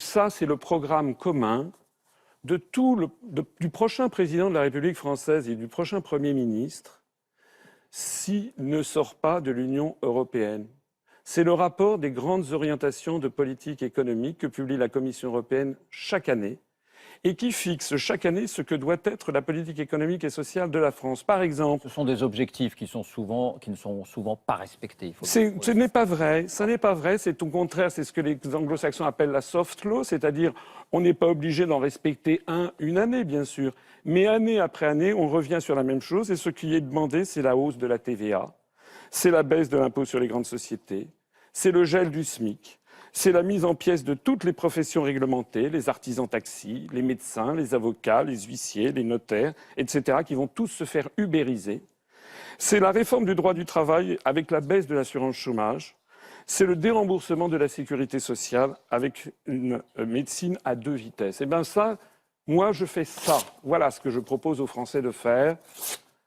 ça, c'est le programme commun du prochain président de la République française et du prochain Premier ministre s'il ne sort pas de l'Union européenne. C'est le rapport des grandes orientations de politique économique que publie la Commission européenne chaque année et qui fixe chaque année ce que doit être la politique économique et sociale de la France. Par exemple... Ce sont des objectifs qui ne sont souvent pas respectés. Ce n'est pas vrai, c'est au contraire, c'est ce que les anglo-saxons appellent la soft law, c'est-à-dire on n'est pas obligé d'en respecter une année, bien sûr, mais année après année, on revient sur la même chose et ce qui est demandé, c'est la hausse de la TVA, c'est la baisse de l'impôt sur les grandes sociétés, c'est le gel du SMIC. C'est la mise en pièces de toutes les professions réglementées, les artisans taxis, les médecins, les avocats, les huissiers, les notaires, etc., qui vont tous se faire ubériser. C'est la réforme du droit du travail avec la baisse de l'assurance chômage. C'est le déremboursement de la sécurité sociale avec une médecine à 2 vitesses. Et bien ça, moi je fais ça. Voilà ce que je propose aux Français de faire.